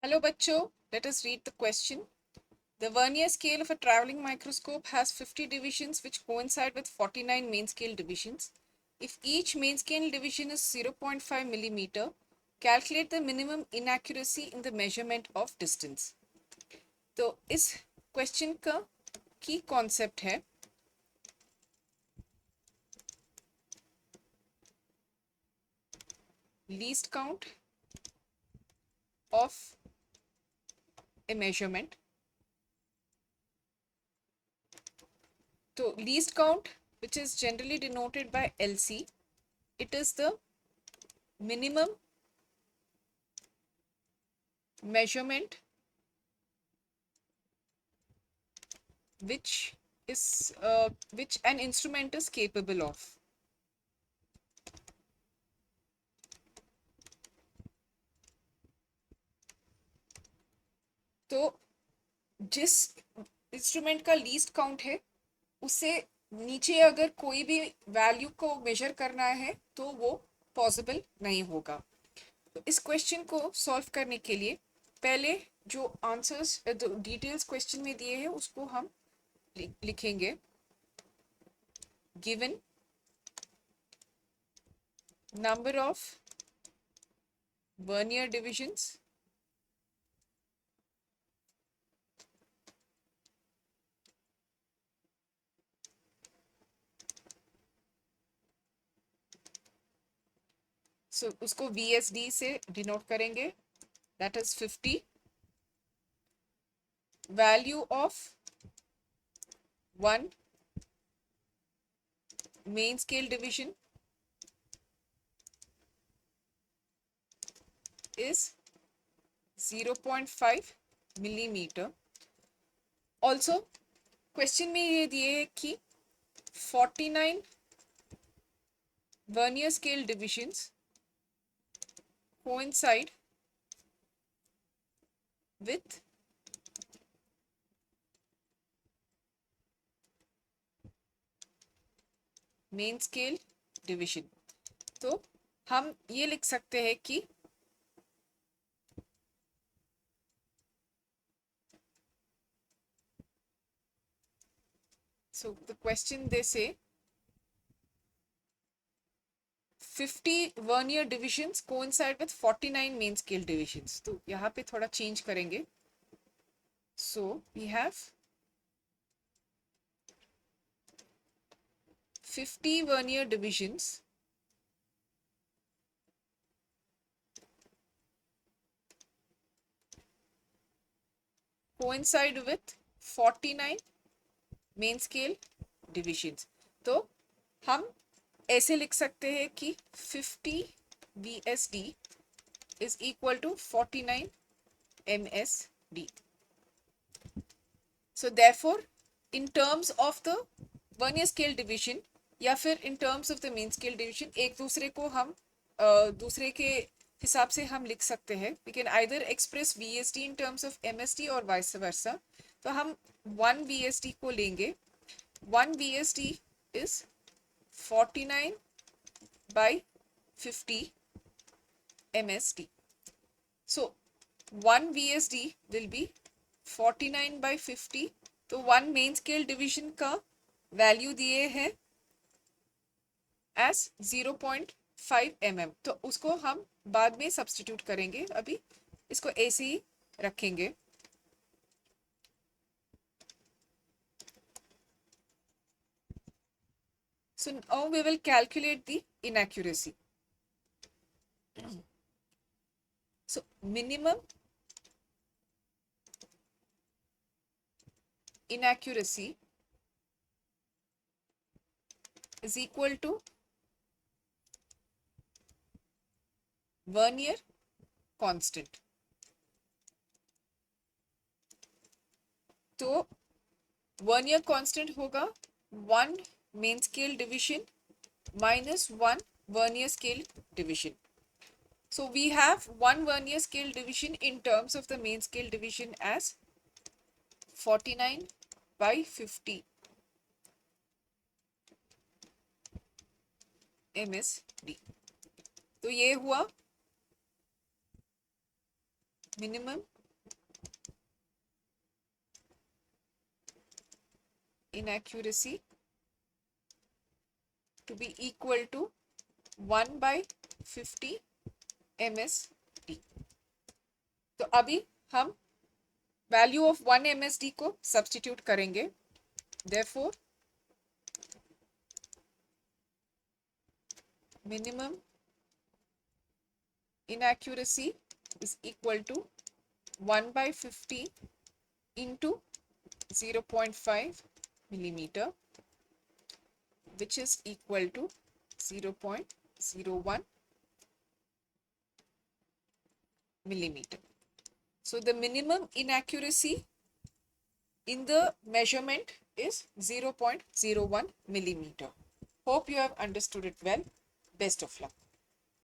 Hello bachcho, let us read the question. The vernier scale of a traveling microscope has 50 divisions which coincide with 49 main scale divisions. If each main scale division is 0.5 millimeter, calculate the minimum inaccuracy in the measurement of distance. तो इस question का की concept है least count of a measurement. तो least count which is generally denoted by LC, it is the minimum measurement which an instrument is capable of. तो जिस instrument का least count है उसे नीचे अगर कोई भी वैल्यू को मेजर करना है तो वो पॉसिबल नहीं होगा. तो इस क्वेश्चन को सॉल्व करने के लिए पहले जो आंसर्स डिटेल्स क्वेश्चन में दिए हैं उसको हम लिखेंगे. Given number of vernier divisions so उसको VSD से डिनोट करेंगे, that is 50. Value of one main scale division is 0.5 millimeter. Also क्वेश्चन में ये दिए है कि 49 vernier scale divisions coincide with main scale division. तो हम ये लिख सकते हैं कि so the question they say 50 vernier divisions coincide with 49 main scale divisions. तो यहाँ पे थोड़ा चेंज करेंगे. So we have 50 vernier divisions coincide with 49 main scale divisions. तो हम ऐसे लिख सकते हैं कि 50 VSD is equal to 49 MSD. So therefore in terms of the vernier scale division या फिर in terms of the main scale division एक दूसरे को हम दूसरे के हिसाब से हम लिख सकते हैं. We can either express VSD in terms of MSD और vice versa. तो हम 1 VSD को लेंगे. 1 VSD is 49 by 50 MSD. So 1 VSD will be 49 by 50. तो 1 मेन स्केल डिवीजन का वैल्यू दिए है एज 0.5 mm. तो उसको हम बाद में सब्स्टिट्यूट करेंगे, अभी इसको ऐसे ही रखेंगे. So now we will calculate the inaccuracy. So minimum inaccuracy is equal to vernier constant. तो वर्नियर कांस्टेंट होगा 1 main scale division minus 1 vernier scale division. So we have 1 vernier scale division in terms of the main scale division as 49 by 50 MSD. तो ये हुआ minimum inaccuracy to be equal to 1 by 50 MSD. तो अभी हम value of 1 MSD को substitute करेंगे. Therefore, minimum inaccuracy is equal to 1 by 50 into 0.5 millimeter, which is equal to 0.01 millimeter. So the minimum inaccuracy in the measurement is 0.01 millimeter. Hope you have understood it well. Best of luck.